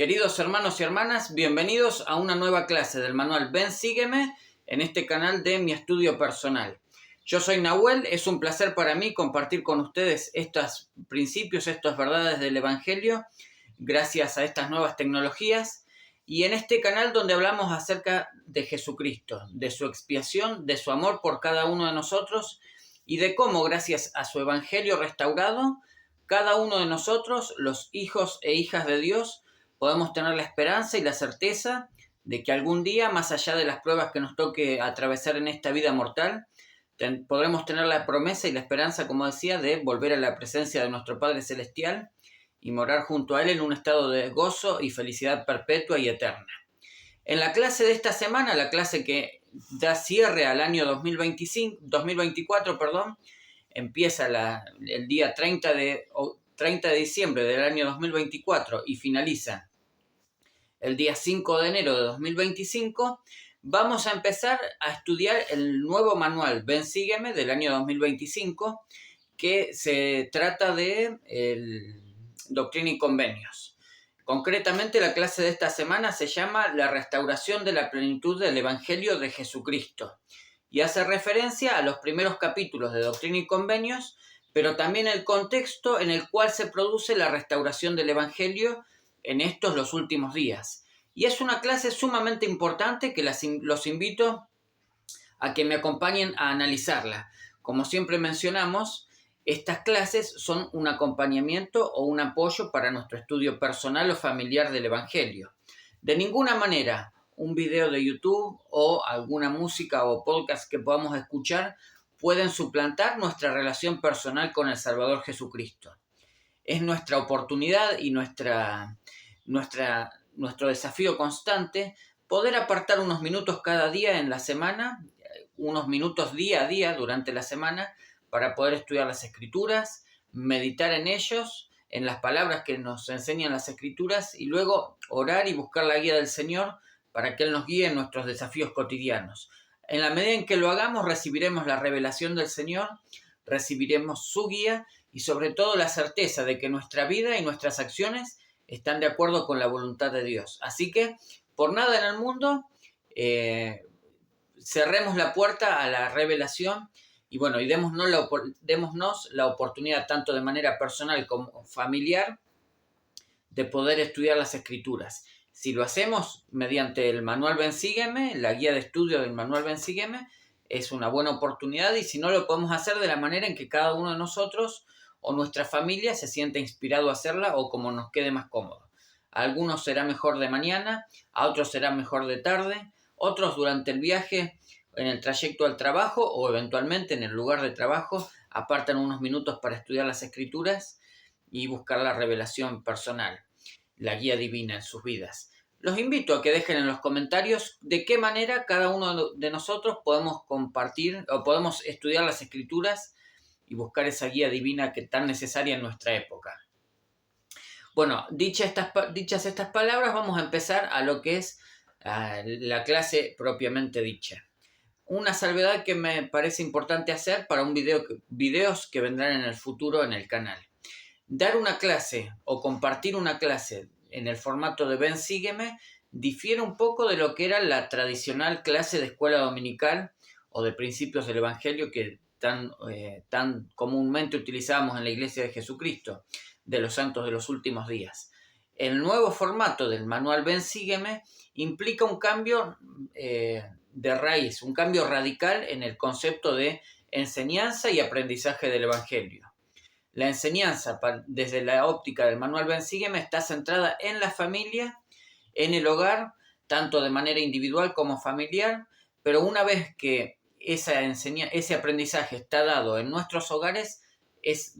Queridos hermanos y hermanas, bienvenidos a una nueva clase del manual Ven Sígueme en este canal de Mi Estudio Personal. Yo soy Nahuel, es un placer para mí compartir con ustedes estos principios, estas verdades del Evangelio, gracias a estas nuevas tecnologías, y en este canal donde hablamos acerca de Jesucristo, de su expiación, de su amor por cada uno de nosotros y de cómo, gracias a su Evangelio restaurado, cada uno de nosotros, los hijos e hijas de Dios, podemos tener la esperanza y la certeza de que algún día, más allá de las pruebas que nos toque atravesar en esta vida mortal, podremos tener la promesa y la esperanza, como decía, de volver a la presencia de nuestro Padre Celestial y morar junto a Él en un estado de gozo y felicidad perpetua y eterna. En la clase de esta semana, la clase que da cierre al año 2024, empieza el día 30 de diciembre del año 2024 y finaliza el día 5 de enero de 2025, vamos a empezar a estudiar el nuevo manual Ven Sígueme del año 2025, que se trata de Doctrina y Convenios. Concretamente, la clase de esta semana se llama La restauración de la plenitud del Evangelio de Jesucristo y hace referencia a los primeros capítulos de Doctrina y Convenios, pero también el contexto en el cual se produce la restauración del Evangelio en estos los últimos días. Y es una clase sumamente importante que los invito a que me acompañen a analizarla. Como siempre mencionamos, estas clases son un acompañamiento o un apoyo para nuestro estudio personal o familiar del Evangelio. De ninguna manera un video de YouTube o alguna música o podcast que podamos escuchar pueden suplantar nuestra relación personal con el Salvador Jesucristo. Es nuestra oportunidad y nuestro desafío constante poder apartar unos minutos cada día en la semana, unos minutos día a día durante la semana, para poder estudiar las Escrituras, meditar en ellos, en las palabras que nos enseñan las Escrituras y luego orar y buscar la guía del Señor para que Él nos guíe en nuestros desafíos cotidianos. En la medida en que lo hagamos, recibiremos la revelación del Señor, recibiremos su guía y sobre todo la certeza de que nuestra vida y nuestras acciones están de acuerdo con la voluntad de Dios. Así que, por nada en el mundo, cerremos la puerta a la revelación y démonos la oportunidad, tanto de manera personal como familiar, de poder estudiar las Escrituras. Si lo hacemos mediante el manual Ven Sígueme, la guía de estudio del manual Ven Sígueme, es una buena oportunidad, y si no, lo podemos hacer de la manera en que cada uno de nosotros o nuestra familia se sienta inspirado a hacerla o como nos quede más cómodo. A algunos será mejor de mañana, a otros será mejor de tarde, otros durante el viaje, en el trayecto al trabajo o eventualmente en el lugar de trabajo, apartan unos minutos para estudiar las Escrituras y buscar la revelación personal, la guía divina en sus vidas. Los invito a que dejen en los comentarios de qué manera cada uno de nosotros podemos compartir o podemos estudiar las Escrituras y buscar esa guía divina que tan necesaria en nuestra época. Bueno, dichas estas palabras, vamos a empezar a lo que es la clase propiamente dicha. Una salvedad que me parece importante hacer para videos que vendrán en el futuro en el canal. Dar una clase o compartir una clase en el formato de Ven Sígueme difiere un poco de lo que era la tradicional clase de escuela dominical o de principios del Evangelio que tan comúnmente utilizamos en la Iglesia de Jesucristo, de los santos de los últimos días. El nuevo formato del manual Ven Sígueme implica un cambio de raíz, un cambio radical en el concepto de enseñanza y aprendizaje del Evangelio. La enseñanza, desde la óptica del manual Ven Sígueme, está centrada en la familia, en el hogar, tanto de manera individual como familiar, pero una vez que ese aprendizaje está dado en nuestros hogares, es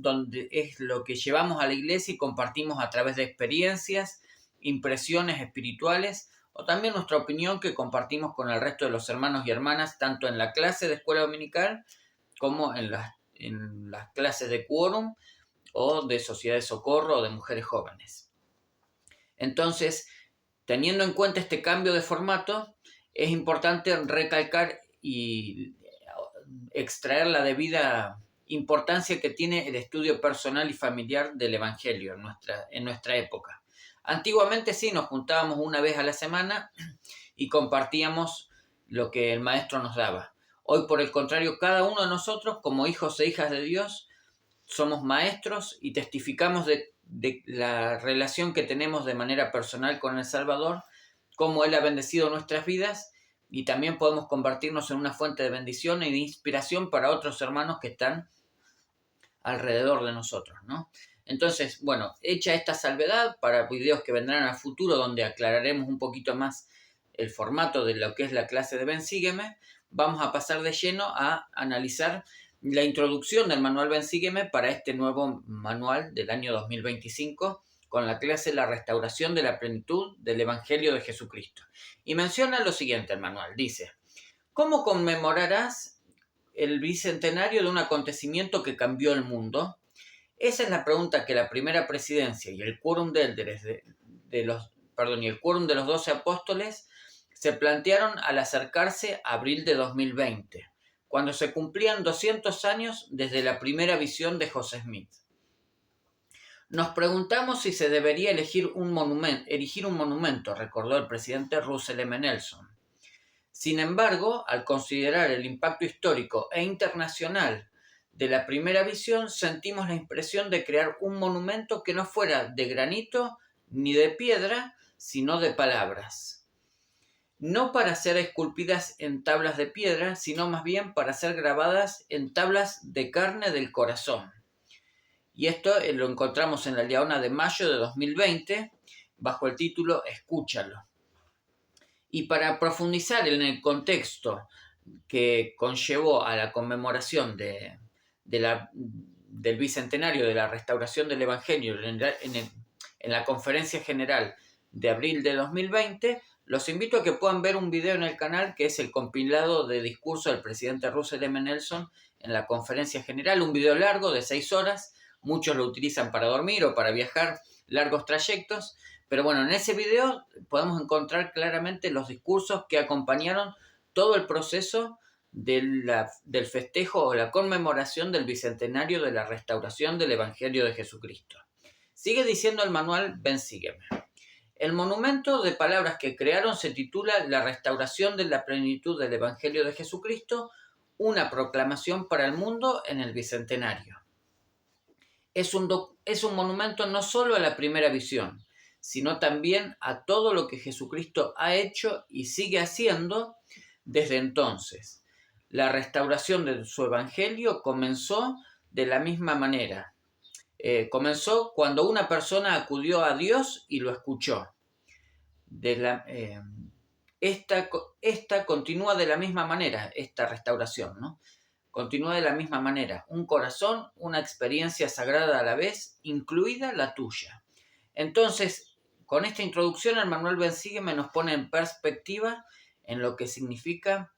lo que llevamos a la iglesia y compartimos a través de experiencias, impresiones espirituales o también nuestra opinión que compartimos con el resto de los hermanos y hermanas, tanto en la clase de escuela dominical como en las clases de quórum o de sociedad de socorro o de mujeres jóvenes. Entonces, teniendo en cuenta este cambio de formato, es importante recalcar y extraer la debida importancia que tiene el estudio personal y familiar del Evangelio en nuestra época. Antiguamente sí, nos juntábamos una vez a la semana y compartíamos lo que el maestro nos daba. Hoy, por el contrario, cada uno de nosotros, como hijos e hijas de Dios, somos maestros y testificamos de la relación que tenemos de manera personal con el Salvador, cómo Él ha bendecido nuestras vidas, y también podemos convertirnos en una fuente de bendición y de inspiración para otros hermanos que están alrededor de nosotros, ¿no? Entonces, bueno, hecha esta salvedad, para videos que vendrán al futuro donde aclararemos un poquito más el formato de lo que es la clase de Ven Sígueme, vamos a pasar de lleno a analizar la introducción del manual Ven Sígueme para este nuevo manual del año 2025 con la clase La restauración de la plenitud del Evangelio de Jesucristo. Y menciona lo siguiente el manual, dice: ¿cómo conmemorarás el bicentenario de un acontecimiento que cambió el mundo? Esa es la pregunta que la primera presidencia y el quórum de élderes y el quórum de los 12 apóstoles se plantearon al acercarse a abril de 2020, cuando se cumplían 200 años desde la primera visión de José Smith. Nos preguntamos si se debería erigir un monumento, recordó el presidente Russell M. Nelson. Sin embargo, al considerar el impacto histórico e internacional de la primera visión, sentimos la impresión de crear un monumento que no fuera de granito ni de piedra, sino de palabras. No para ser esculpidas en tablas de piedra, sino más bien para ser grabadas en tablas de carne del corazón. Y esto lo encontramos en la Liaona de mayo de 2020, bajo el título Escúchalo. Y para profundizar en el contexto que conllevó a la conmemoración del bicentenario de la restauración del Evangelio en la conferencia general de abril de 2020, los invito a que puedan ver un video en el canal que es el compilado de discurso del presidente Russell M. Nelson en la conferencia general, un video largo de 6 horas, muchos lo utilizan para dormir o para viajar largos trayectos, pero bueno, en ese video podemos encontrar claramente los discursos que acompañaron todo el proceso del festejo o la conmemoración del bicentenario de la restauración del Evangelio de Jesucristo. Sigue diciendo el manual Ven Sígueme. El monumento de palabras que crearon se titula La restauración de la plenitud del Evangelio de Jesucristo, una proclamación para el mundo en el bicentenario. Es un monumento no solo a la primera visión, sino también a todo lo que Jesucristo ha hecho y sigue haciendo desde entonces. La restauración de su evangelio comenzó de la misma manera. Comenzó cuando una persona acudió a Dios y lo escuchó. Esta continúa de la misma manera, esta restauración, ¿no? Continúa de la misma manera. Un corazón, una experiencia sagrada a la vez, incluida la tuya. Entonces, con esta introducción, el manual Ven Sígueme nos pone en perspectiva en lo que significa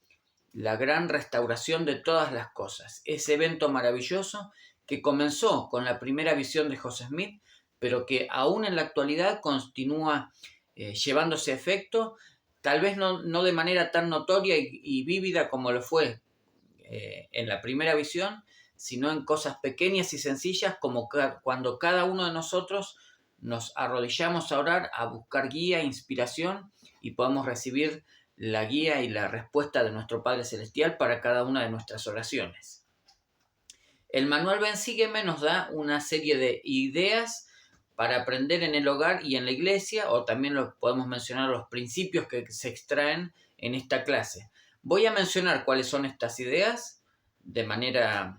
la gran restauración de todas las cosas. Ese evento maravilloso que comenzó con la primera visión de José Smith, pero que aún en la actualidad continúa llevándose a efecto, tal vez no de manera tan notoria y vívida como lo fue en la primera visión, sino en cosas pequeñas y sencillas como cuando cada uno de nosotros nos arrodillamos a orar, a buscar guía e inspiración y podamos recibir la guía y la respuesta de nuestro Padre Celestial para cada una de nuestras oraciones. El manual Ven Sígueme nos da una serie de ideas para aprender en el hogar y en la iglesia, o también podemos mencionar los principios que se extraen en esta clase. Voy a mencionar cuáles son estas ideas de manera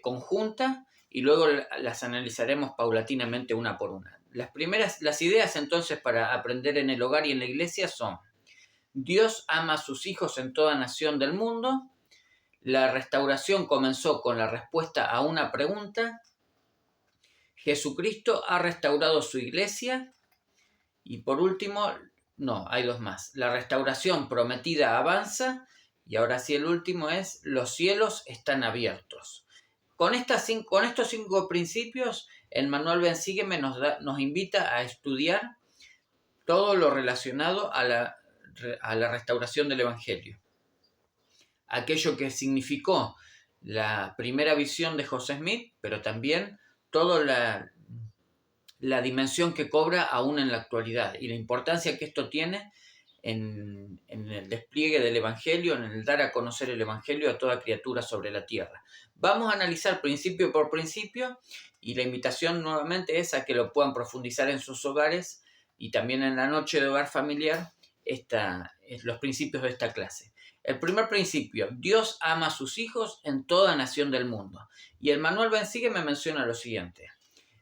conjunta y luego las analizaremos paulatinamente una por una. Las ideas entonces para aprender en el hogar y en la iglesia son: Dios ama a sus hijos en toda nación del mundo. La restauración comenzó con la respuesta a una pregunta. Jesucristo ha restaurado su iglesia. Y por último, hay dos más. La restauración prometida avanza. Y ahora sí, el último es: los cielos están abiertos. Con estos 5 principios, el manual Ven Sígueme nos invita a estudiar todo lo relacionado a la restauración del Evangelio. Aquello que significó la primera visión de José Smith, pero también toda la dimensión que cobra aún en la actualidad y la importancia que esto tiene en el despliegue del Evangelio, en el dar a conocer el Evangelio a toda criatura sobre la tierra. Vamos a analizar principio por principio y la invitación nuevamente es a que lo puedan profundizar en sus hogares y también en la noche de hogar familiar los principios de esta clase. El primer principio: Dios ama a sus hijos en toda nación del mundo. Y el manual Bensigue me menciona lo siguiente: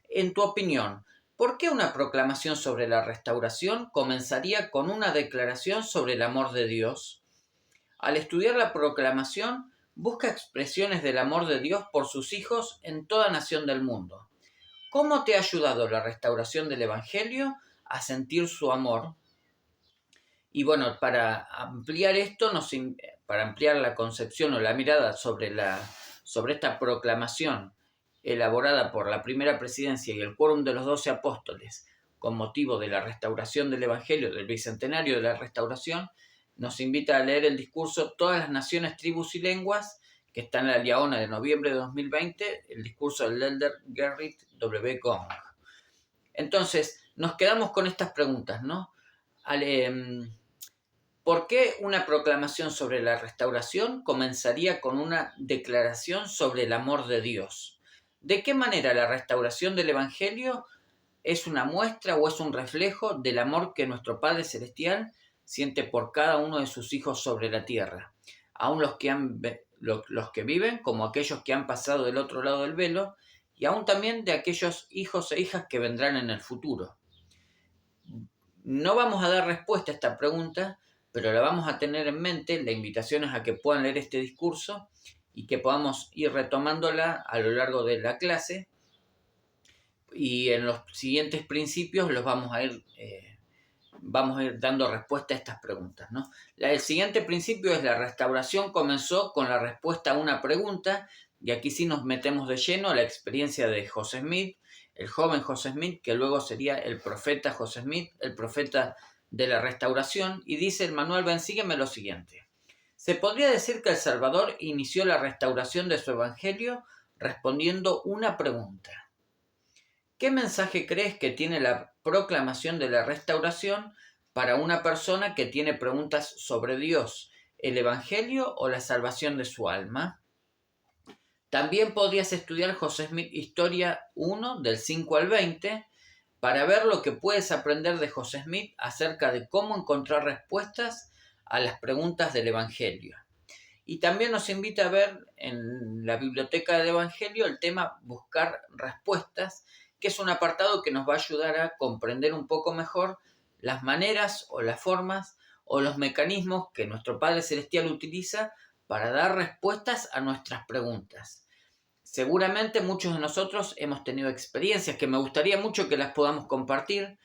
en tu opinión, ¿por qué una proclamación sobre la restauración comenzaría con una declaración sobre el amor de Dios? Al estudiar la proclamación, busca expresiones del amor de Dios por sus hijos en toda nación del mundo. ¿Cómo te ha ayudado la restauración del Evangelio a sentir su amor? Y bueno, para ampliar esto, para ampliar la concepción o la mirada sobre esta proclamación elaborada por la primera presidencia y el quórum de los 12 apóstoles con motivo de la restauración del Evangelio, del bicentenario de la restauración, nos invita a leer el discurso Todas las naciones, tribus y lenguas, que está en la Liaona de noviembre de 2020, el discurso del elder Gerrit W. Gong. Entonces, nos quedamos con estas preguntas, ¿no? ¿Por qué una proclamación sobre la restauración comenzaría con una declaración sobre el amor de Dios? ¿De qué manera la restauración del Evangelio es una muestra o es un reflejo del amor que nuestro Padre Celestial siente por cada uno de sus hijos sobre la tierra? Aún los que viven, como aquellos que han pasado del otro lado del velo, y aún también de aquellos hijos e hijas que vendrán en el futuro. No vamos a dar respuesta a esta pregunta, pero la vamos a tener en mente. La invitación es a que puedan leer este discurso y que podamos ir retomándola a lo largo de la clase, y en los siguientes principios vamos a ir dando respuesta a estas preguntas, ¿no? El siguiente principio es: la restauración comenzó con la respuesta a una pregunta, y aquí sí nos metemos de lleno a la experiencia de José Smith, el joven José Smith, que luego sería el profeta José Smith, el profeta de la restauración. Y dice el manual Bensígueme lo siguiente: se podría decir que el Salvador inició la restauración de su evangelio respondiendo una pregunta. ¿Qué mensaje crees que tiene la proclamación de la restauración para una persona que tiene preguntas sobre Dios, el evangelio o la salvación de su alma? También podrías estudiar José Smith Historia 1 del 5 al 20 para ver lo que puedes aprender de José Smith acerca de cómo encontrar respuestas a las preguntas del evangelio. Y también nos invita a ver en la biblioteca del evangelio el tema Buscar respuestas, que es un apartado que nos va a ayudar a comprender un poco mejor las maneras o las formas o los mecanismos que nuestro Padre Celestial utiliza para dar respuestas a nuestras preguntas. Seguramente muchos de nosotros hemos tenido experiencias que me gustaría mucho que las podamos compartir,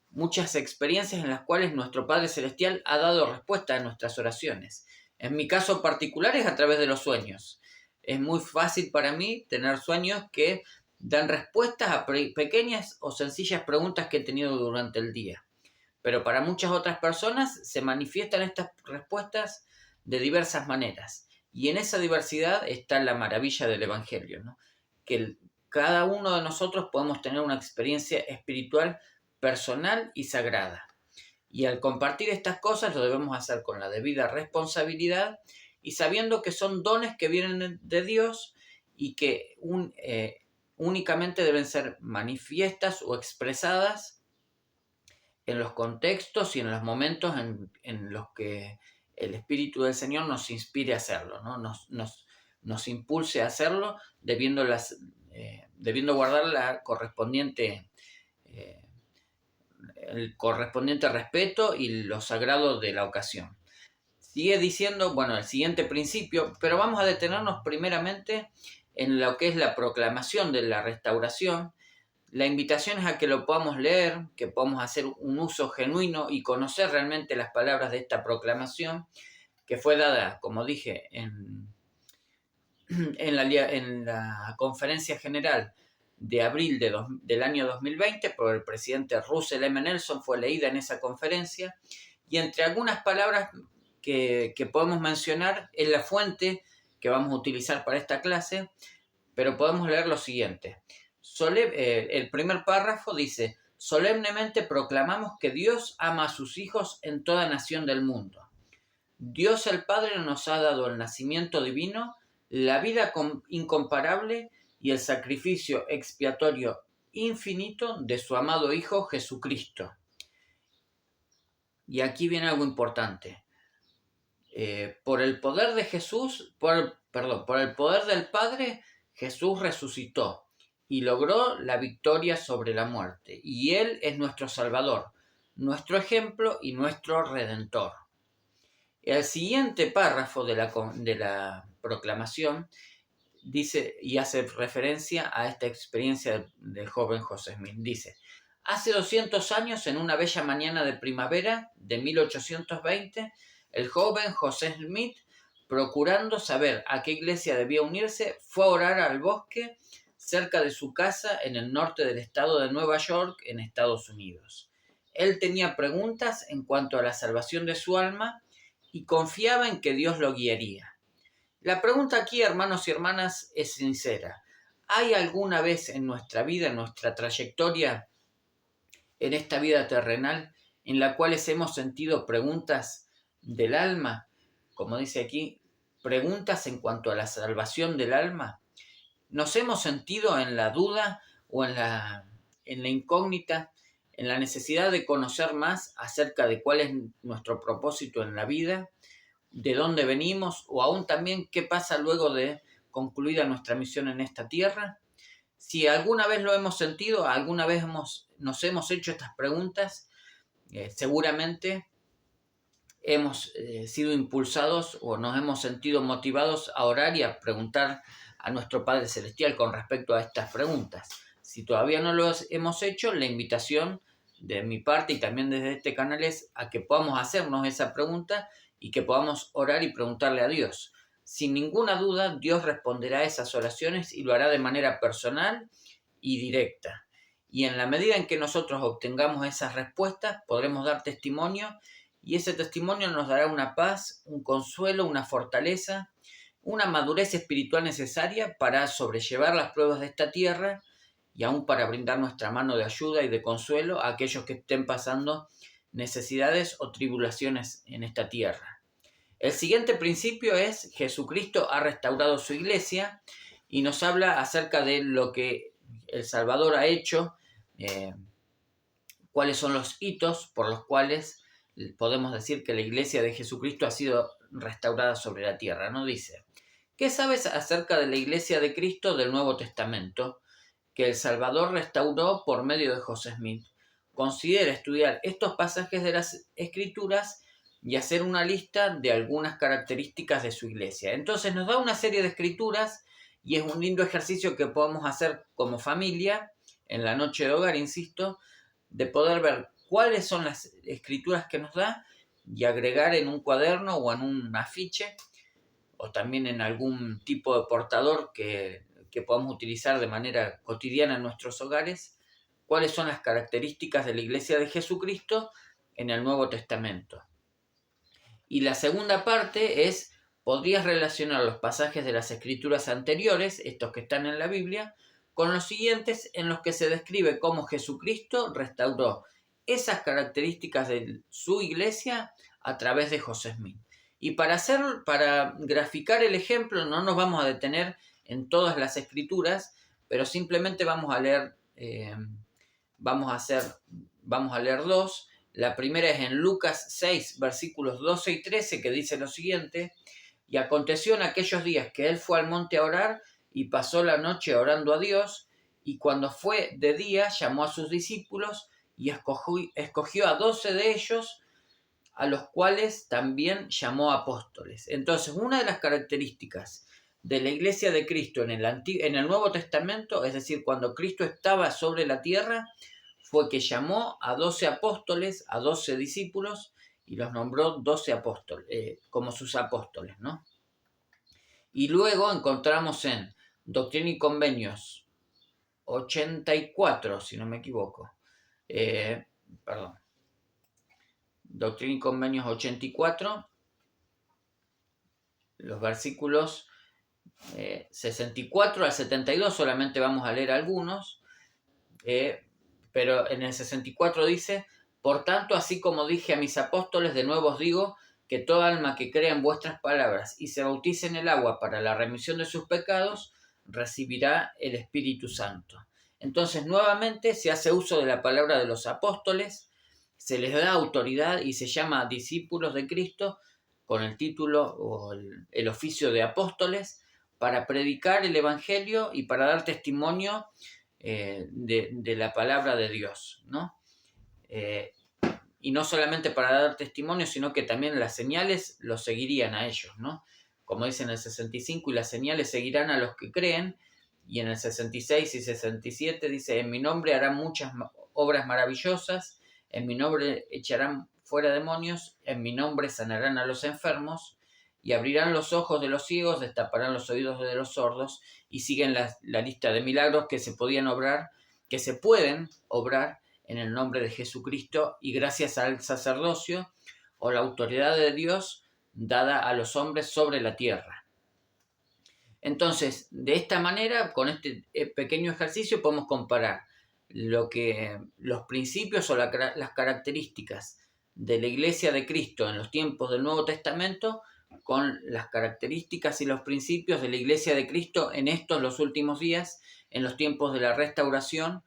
muchas experiencias en las cuales nuestro Padre Celestial ha dado respuesta a nuestras oraciones. En mi caso particular es a través de los sueños. Es muy fácil para mí tener sueños que dan respuestas a pequeñas o sencillas preguntas que he tenido durante el día. Pero para muchas otras personas se manifiestan estas respuestas de diversas maneras. Y en esa diversidad está la maravilla del Evangelio, ¿no? Que cada uno de nosotros podemos tener una experiencia espiritual personal y sagrada. Y al compartir estas cosas lo debemos hacer con la debida responsabilidad y sabiendo que son dones que vienen de Dios y que únicamente deben ser manifiestas o expresadas en los contextos y en los momentos en los que el Espíritu del Señor nos inspire a hacerlo, ¿no? Nos impulse a hacerlo, debiendo guardar el correspondiente respeto y lo sagrado de la ocasión. Sigue diciendo, el siguiente principio, pero vamos a detenernos primeramente en lo que es la proclamación de la restauración. La invitación es a que lo podamos leer, que podamos hacer un uso genuino y conocer realmente las palabras de esta proclamación, que fue dada, como dije, en la conferencia general de abril del año 2020 por el presidente Russell M. Nelson. Fue leída en esa conferencia, y entre algunas palabras que podemos mencionar es la fuente que vamos a utilizar para esta clase, pero podemos leer lo siguiente: el primer párrafo dice: solemnemente proclamamos que Dios ama a sus hijos en toda nación del mundo. Dios el Padre nos ha dado el nacimiento divino, la vida incomparable y el sacrificio expiatorio infinito de su amado Hijo Jesucristo. Y aquí viene algo importante. Por el poder de Jesús, por el poder del Padre, Jesús resucitó y logró la victoria sobre la muerte. Y Él es nuestro Salvador, nuestro ejemplo y nuestro Redentor. El siguiente párrafo de la proclamación dice y hace referencia a esta experiencia del joven José Smith. Dice: hace 200 años, en una bella mañana de primavera de 1820, el joven José Smith, procurando saber a qué iglesia debía unirse, fue a orar al bosque cerca de su casa en el norte del estado de Nueva York, en Estados Unidos. Él tenía preguntas en cuanto a la salvación de su alma y confiaba en que Dios lo guiaría. La pregunta aquí, hermanos y hermanas, es sincera. ¿Hay alguna vez en nuestra vida, en nuestra trayectoria, en esta vida terrenal, en la cual hemos sentido preguntas del alma? Como dice aquí, preguntas en cuanto a la salvación del alma. ¿Nos hemos sentido en la duda o en la incógnita, en la necesidad de conocer más acerca de cuál es nuestro propósito en la vida, de dónde venimos o aún también qué pasa luego de concluida nuestra misión en esta tierra? Si alguna vez lo hemos sentido, alguna vez nos hemos hecho estas preguntas, seguramente hemos sido impulsados o nos hemos sentido motivados a orar y a preguntar a nuestro Padre Celestial con respecto a estas preguntas. Si todavía no lo hemos hecho, la invitación de mi parte y también desde este canal es a que podamos hacernos esa pregunta y que podamos orar y preguntarle a Dios. Sin ninguna duda, Dios responderá a esas oraciones y lo hará de manera personal y directa. Y en la medida en que nosotros obtengamos esas respuestas, podremos dar testimonio, y ese testimonio nos dará una paz, un consuelo, una fortaleza, una madurez espiritual necesaria para sobrellevar las pruebas de esta tierra y aún para brindar nuestra mano de ayuda y de consuelo a aquellos que estén pasando necesidades o tribulaciones en esta tierra. El siguiente principio es: Jesucristo ha restaurado su iglesia y nos habla acerca de lo que el Salvador ha hecho, cuáles son los hitos por los cuales podemos decir que la iglesia de Jesucristo ha sido restaurada sobre la tierra. ¿No? Dice: ¿qué sabes acerca de la iglesia de Cristo del Nuevo Testamento, que el Salvador restauró por medio de José Smith? Considera estudiar estos pasajes de las Escrituras y hacer una lista de algunas características de su iglesia. Entonces nos da una serie de escrituras y es un lindo ejercicio que podemos hacer como familia en la noche de hogar, insisto, de poder ver cuáles son las escrituras que nos da y agregar en un cuaderno o en un afiche o también en algún tipo de portador que podamos utilizar de manera cotidiana en nuestros hogares, cuáles son las características de la iglesia de Jesucristo en el Nuevo Testamento. Y la segunda parte es: podrías relacionar los pasajes de las escrituras anteriores, estos que están en la Biblia, con los siguientes en los que se describe cómo Jesucristo restauró esas características de su iglesia a través de José Smith. Y para graficar el ejemplo, no nos vamos a detener en todas las escrituras, pero simplemente vamos a leer dos. La primera es en Lucas 6, versículos 12 y 13, que dice lo siguiente: y aconteció en aquellos días que él fue al monte a orar y pasó la noche orando a Dios, y cuando fue de día llamó a sus discípulos y escogió a 12 de ellos, a los cuales también llamó apóstoles. Entonces, una de las características de la iglesia de Cristo en el Nuevo Testamento, es decir, cuando Cristo estaba sobre la tierra, fue que llamó a 12 apóstoles, a 12 discípulos, y los nombró 12 apóstoles, como sus apóstoles, ¿no? Y luego encontramos en Doctrina y Convenios 84, si no me equivoco, Doctrina y Convenios 84, los versículos 64 al 72, solamente vamos a leer algunos. pero en el 64 dice: por tanto, así como dije a mis apóstoles, de nuevo os digo que toda alma que crea en vuestras palabras y se bautice en el agua para la remisión de sus pecados, recibirá el Espíritu Santo. Entonces, nuevamente se hace uso de la palabra de los apóstoles, se les da autoridad y se llama discípulos de Cristo con el título o el oficio de apóstoles para predicar el Evangelio y para dar testimonio de la palabra de Dios, ¿no? Y no solamente para dar testimonio, sino que también las señales los seguirían a ellos, ¿no? Como dice en el 65, y las señales seguirán a los que creen, y en el 66 y 67 dice: en mi nombre harán muchas obras maravillosas, en mi nombre echarán fuera demonios, en mi nombre sanarán a los enfermos, y abrirán los ojos de los ciegos, destaparán los oídos de los sordos, y siguen la lista de milagros que se podían obrar, que se pueden obrar en el nombre de Jesucristo y gracias al sacerdocio o la autoridad de Dios dada a los hombres sobre la tierra. Entonces, de esta manera, con este pequeño ejercicio podemos comparar los principios o las características de la Iglesia de Cristo en los tiempos del Nuevo Testamento con las características y los principios de la Iglesia de Cristo en estos los últimos días, en los tiempos de la restauración,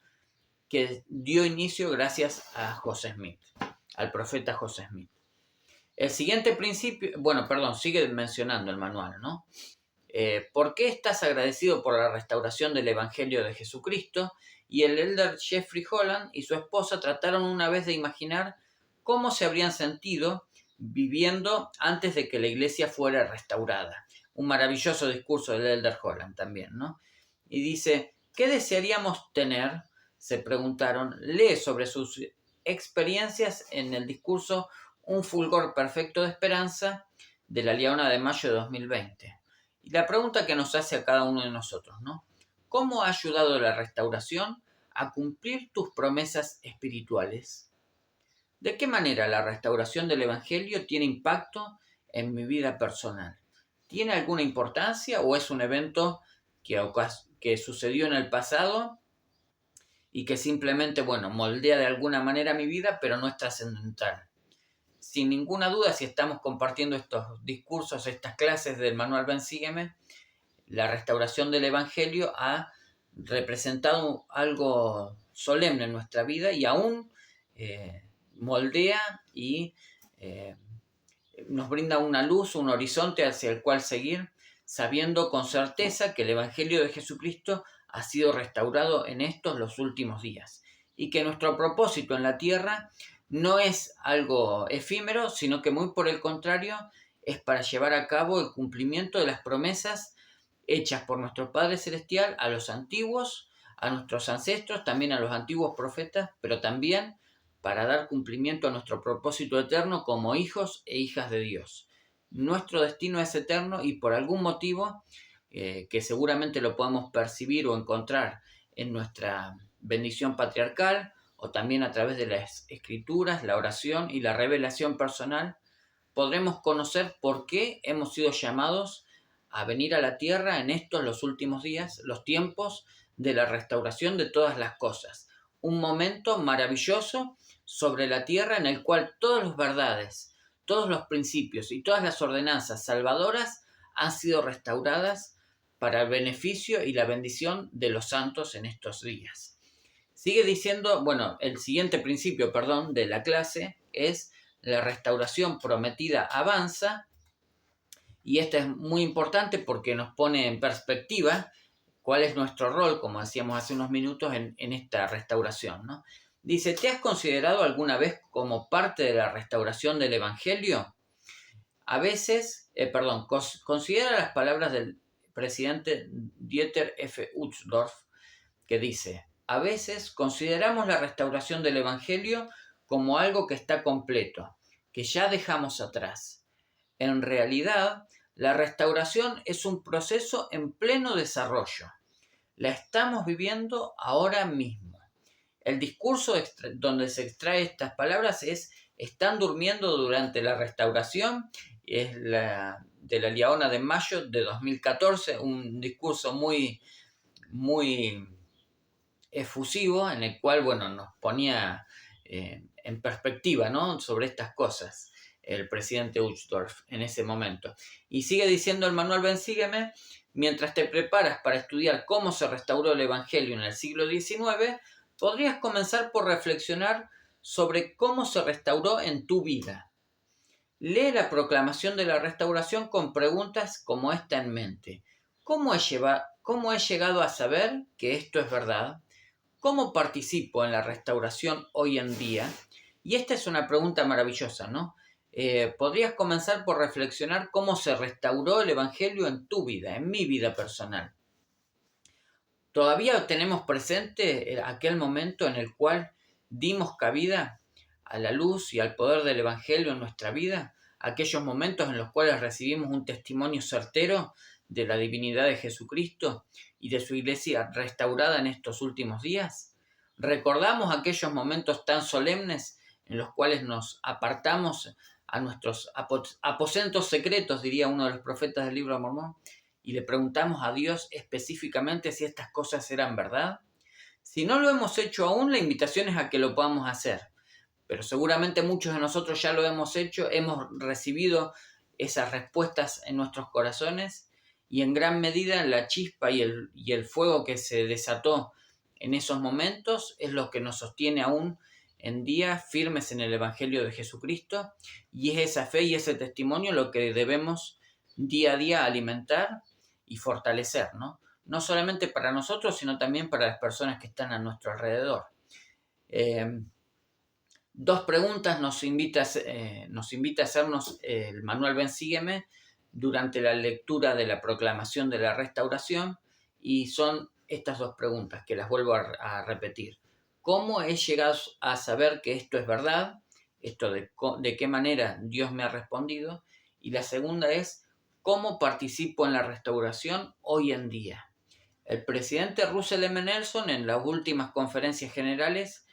que dio inicio gracias a José Smith, al profeta José Smith. El siguiente principio, sigue mencionando el manual, ¿no? ¿Por qué estás agradecido por la restauración del Evangelio de Jesucristo? Y el elder Jeffrey Holland y su esposa trataron una vez de imaginar cómo se habrían sentido viviendo antes de que la iglesia fuera restaurada. Un maravilloso discurso del elder Holland también, ¿no? Y dice: ¿qué desearíamos tener? Se preguntaron. Lee sobre sus experiencias en el discurso Un fulgor perfecto de esperanza de la Liaona de mayo de 2020. Y la pregunta que nos hace a cada uno de nosotros, ¿no? ¿Cómo ha ayudado la restauración a cumplir tus promesas espirituales? ¿De qué manera la restauración del Evangelio tiene impacto en mi vida personal? ¿Tiene alguna importancia o es un evento que sucedió en el pasado y que simplemente, moldea de alguna manera mi vida, pero no es trascendental? Sin ninguna duda, si estamos compartiendo estos discursos, estas clases del Manual Ven Sígueme, la restauración del Evangelio ha representado algo solemne en nuestra vida y aún moldea y nos brinda una luz, un horizonte hacia el cual seguir, sabiendo con certeza que el Evangelio de Jesucristo ha sido restaurado en estos los últimos días y que nuestro propósito en la tierra no es algo efímero, sino que muy por el contrario es para llevar a cabo el cumplimiento de las promesas hechas por nuestro Padre Celestial a los antiguos, a nuestros ancestros, también a los antiguos profetas, pero también para dar cumplimiento a nuestro propósito eterno como hijos e hijas de Dios. Nuestro destino es eterno y por algún motivo que seguramente lo podemos percibir o encontrar en nuestra bendición patriarcal o también a través de las escrituras, la oración y la revelación personal, podremos conocer por qué hemos sido llamados a venir a la tierra en estos los últimos días, los tiempos de la restauración de todas las cosas. Un momento maravilloso sobre la tierra en el cual todas las verdades, todos los principios y todas las ordenanzas salvadoras han sido restauradas para el beneficio y la bendición de los santos en estos días. Sigue diciendo, el siguiente principio, de la clase es: la restauración prometida avanza, y esto es muy importante porque nos pone en perspectiva cuál es nuestro rol, como decíamos hace unos minutos, en esta restauración, ¿no? Dice: ¿te has considerado alguna vez como parte de la restauración del Evangelio? A veces, considera las palabras del presidente Dieter F. Uchtdorf, que dice: a veces consideramos la restauración del Evangelio como algo que está completo, que ya dejamos atrás. En realidad, la restauración es un proceso en pleno desarrollo. La estamos viviendo ahora mismo. El discurso donde se extrae estas palabras es: están durmiendo durante la restauración. Es de la Liaona de mayo de 2014, un discurso muy efusivo en el cual, bueno, nos ponía en perspectiva, ¿no?, sobre estas cosas el presidente Uchtdorf en ese momento. Y sigue diciendo el manual Ven Sígueme: mientras te preparas para estudiar cómo se restauró el Evangelio en el siglo XIX, podrías comenzar por reflexionar sobre cómo se restauró en tu vida. Lee la proclamación de la restauración con preguntas como esta en mente. ¿Cómo he llegado a saber que esto es verdad? ¿Cómo participo en la restauración hoy en día? Y esta es una pregunta maravillosa, ¿no? Podrías comenzar por reflexionar cómo se restauró el Evangelio en tu vida, en mi vida personal. ¿Todavía tenemos presente aquel momento en el cual dimos cabida a la luz y al poder del Evangelio en nuestra vida? Aquellos momentos en los cuales recibimos un testimonio certero de la divinidad de Jesucristo y de su iglesia restaurada en estos últimos días. ¿Recordamos aquellos momentos tan solemnes en los cuales nos apartamos a nuestros aposentos secretos, diría uno de los profetas del libro de Mormón, y le preguntamos a Dios específicamente si estas cosas eran verdad? Si no lo hemos hecho aún, la invitación es a que lo podamos hacer. Pero seguramente muchos de nosotros ya lo hemos hecho, hemos recibido esas respuestas en nuestros corazones, y en gran medida la chispa y el fuego que se desató en esos momentos es lo que nos sostiene aún en día firmes en el Evangelio de Jesucristo, y es esa fe y ese testimonio lo que debemos día a día alimentar y fortalecer, ¿no? No solamente para nosotros, sino también para las personas que están a nuestro alrededor. Dos preguntas nos invita a hacernos el manual Ven Sígueme durante la lectura de la proclamación de la restauración, y son estas dos preguntas que las vuelvo a repetir. ¿Cómo he llegado a saber que esto es verdad? Esto de qué manera Dios me ha respondido. Y la segunda es: ¿cómo participo en la restauración hoy en día? El presidente Russell M. Nelson, en las últimas conferencias generales,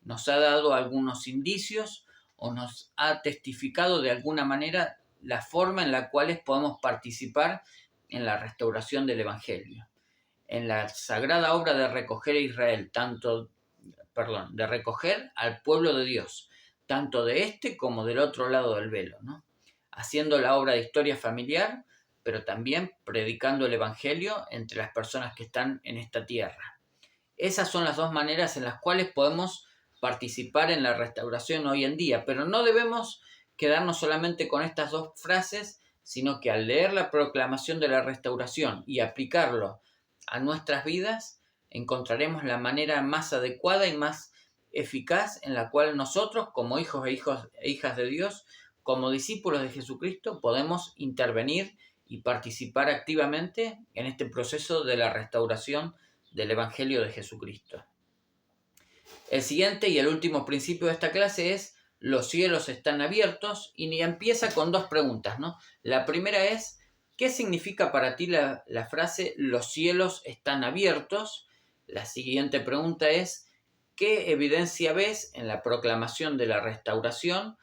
nos ha dado algunos indicios o nos ha testificado de alguna manera la forma en la cual podemos participar en la restauración del Evangelio. En la sagrada obra de recoger a Israel, de recoger al pueblo de Dios, tanto de este como del otro lado del velo, ¿no? Haciendo la obra de historia familiar, pero también predicando el Evangelio entre las personas que están en esta tierra. Esas son las dos maneras en las cuales podemos participar en la restauración hoy en día, pero no debemos quedarnos solamente con estas dos frases, sino que al leer la proclamación de la restauración y aplicarlo a nuestras vidas, encontraremos la manera más adecuada y más eficaz en la cual nosotros, como hijos e hijas de Dios, como discípulos de Jesucristo, podemos intervenir y participar activamente en este proceso de la restauración del Evangelio de Jesucristo. El siguiente y el último principio de esta clase es: los cielos están abiertos, y empieza con dos preguntas, ¿no? La primera es: ¿qué significa para ti la frase los cielos están abiertos? La siguiente pregunta es: ¿qué evidencia ves en la proclamación de la restauración,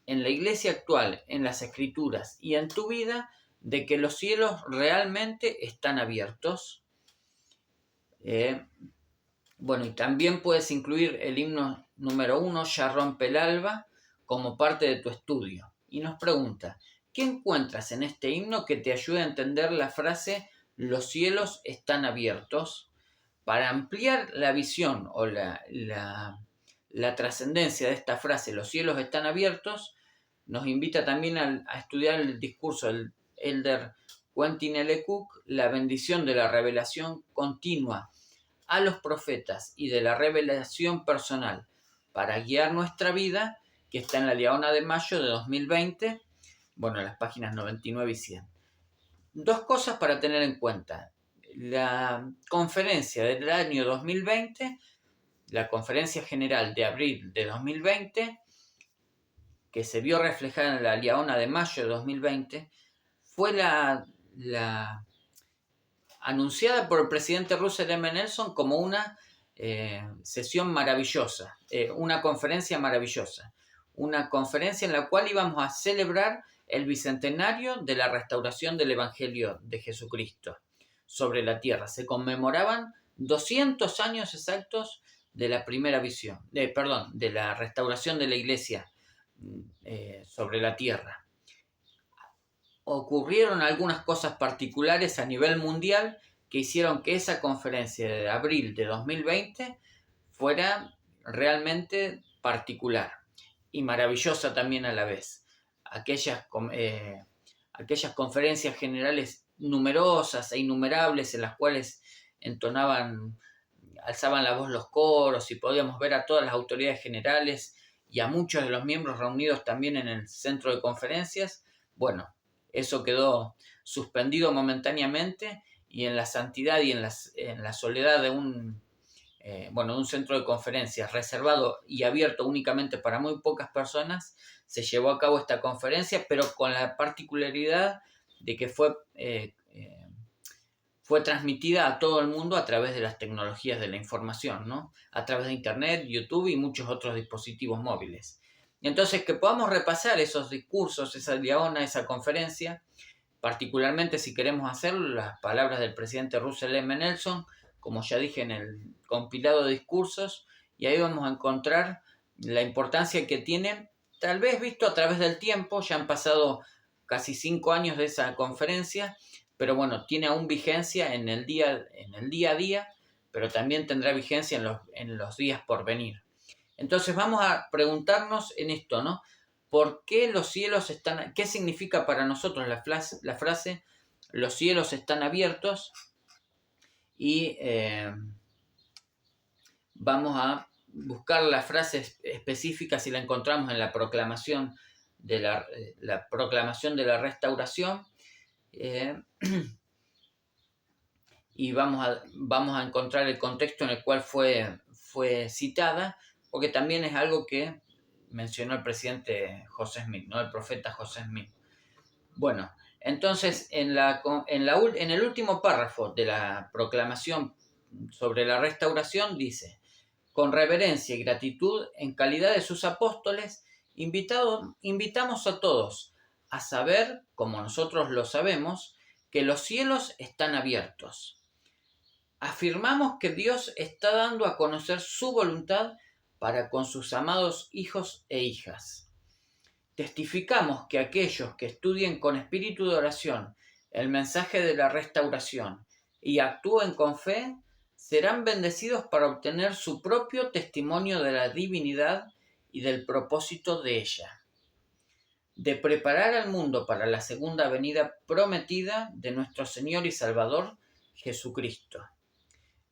en la iglesia actual, en las escrituras y en tu vida, de que los cielos realmente están abiertos? Bueno, y también puedes incluir el himno número 1, Ya rompe el alba, como parte de tu estudio. Y nos pregunta: ¿qué encuentras en este himno que te ayude a entender la frase los cielos están abiertos? Para ampliar la visión o la trascendencia de esta frase, los cielos están abiertos, nos invita también a estudiar el discurso del elder Quentin L. Cook, La bendición de la revelación continua a los profetas y de la revelación personal para guiar nuestra vida, que está en la Liaona de Mayo de 2020, bueno, en las páginas 99 y 100. Dos cosas para tener en cuenta. La conferencia del año 2020, la conferencia general de abril de 2020, que se vio reflejada en la Liaona de Mayo de 2020, fue la anunciada por el presidente Russell M. Nelson como una sesión maravillosa, una conferencia maravillosa, una conferencia en la cual íbamos a celebrar el bicentenario de la restauración del Evangelio de Jesucristo sobre la tierra. Se conmemoraban 200 años exactos de la primera visión, de la restauración de la iglesia sobre la tierra. Ocurrieron algunas cosas particulares a nivel mundial que hicieron que esa conferencia de abril de 2020 fuera realmente particular y maravillosa también a la vez. Aquellas conferencias generales numerosas e innumerables en las cuales alzaban la voz los coros y podíamos ver a todas las autoridades generales y a muchos de los miembros reunidos también en el centro de conferencias. Bueno, eso quedó suspendido momentáneamente y en la santidad y en la soledad de un centro de conferencias reservado y abierto únicamente para muy pocas personas, se llevó a cabo esta conferencia, pero con la particularidad de que fue transmitida a todo el mundo a través de las tecnologías de la información, ¿no? A través de Internet, YouTube y muchos otros dispositivos móviles. Entonces, que podamos repasar esos discursos, esa diagonal, esa conferencia, particularmente si queremos hacer las palabras del presidente Russell M. Nelson, como ya dije en el compilado de discursos, y ahí vamos a encontrar la importancia que tiene, tal vez visto a través del tiempo. Ya han pasado casi 5 años de esa conferencia, pero bueno, tiene aún vigencia en el día a día, pero también tendrá vigencia en los días por venir. Entonces vamos a preguntarnos en esto, ¿no? ¿Por qué los cielos están... ¿Qué significa para nosotros la frase los cielos están abiertos? Y vamos a buscar la frase específica si la encontramos en la proclamación de la restauración. Y vamos a encontrar el contexto en el cual fue citada, porque también es algo que mencionó el presidente José Smith, ¿no? El profeta José Smith. Bueno, entonces en el último párrafo de la proclamación sobre la restauración dice: con reverencia y gratitud en calidad de sus apóstoles, invitamos a todos a saber, como nosotros lo sabemos, que los cielos están abiertos. Afirmamos que Dios está dando a conocer su voluntad para con sus amados hijos e hijas. Testificamos que aquellos que estudien con espíritu de oración el mensaje de la restauración y actúen con fe, serán bendecidos para obtener su propio testimonio de la divinidad y del propósito de ella, de preparar al mundo para la segunda venida prometida de nuestro Señor y Salvador Jesucristo.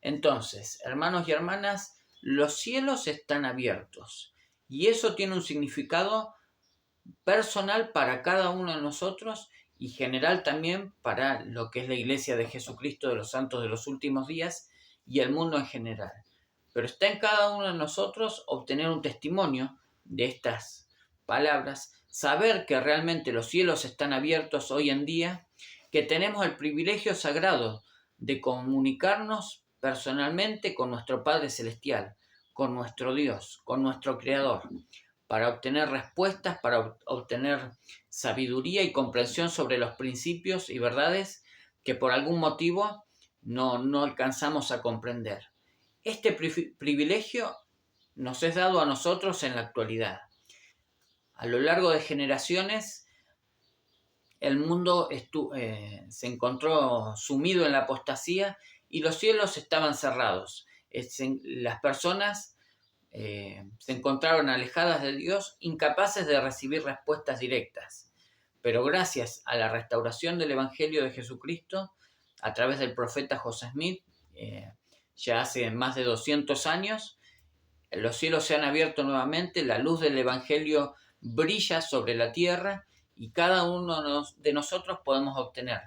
Entonces, hermanos y hermanas, los cielos están abiertos y eso tiene un significado personal para cada uno de nosotros y general también para lo que es la Iglesia de Jesucristo de los Santos de los Últimos Días y el mundo en general. Pero está en cada uno de nosotros obtener un testimonio de estas palabras, saber que realmente los cielos están abiertos hoy en día, que tenemos el privilegio sagrado de comunicarnos personalmente con nuestro Padre Celestial, con nuestro Dios, con nuestro Creador, para obtener respuestas, para obtener sabiduría y comprensión sobre los principios y verdades que por algún motivo no alcanzamos a comprender. Este privilegio nos es dado a nosotros en la actualidad. A lo largo de generaciones, el mundo se encontró sumido en la apostasía y los cielos estaban cerrados. Las personas se encontraron alejadas de Dios, incapaces de recibir respuestas directas. Pero gracias a la restauración del Evangelio de Jesucristo, a través del profeta José Smith, ya hace más de 200 años, los cielos se han abierto nuevamente, la luz del Evangelio brilla sobre la tierra y cada uno de nosotros podemos obtener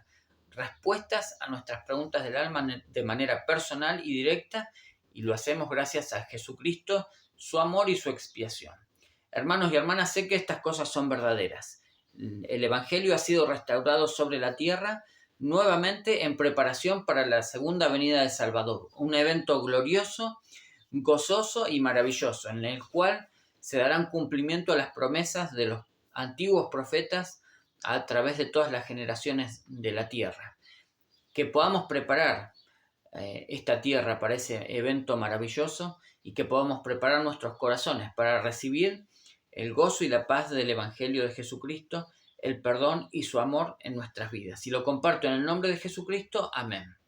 respuestas a nuestras preguntas del alma de manera personal y directa, y lo hacemos gracias a Jesucristo, su amor y su expiación. Hermanos y hermanas, sé que estas cosas son verdaderas. El Evangelio ha sido restaurado sobre la tierra nuevamente en preparación para la segunda venida del Salvador, un evento glorioso, gozoso y maravilloso, en el cual se darán cumplimiento a las promesas de los antiguos profetas a través de todas las generaciones de la tierra. Que podamos preparar esta tierra para ese evento maravilloso y que podamos preparar nuestros corazones para recibir el gozo y la paz del Evangelio de Jesucristo, el perdón y su amor en nuestras vidas. Y lo comparto en el nombre de Jesucristo. Amén.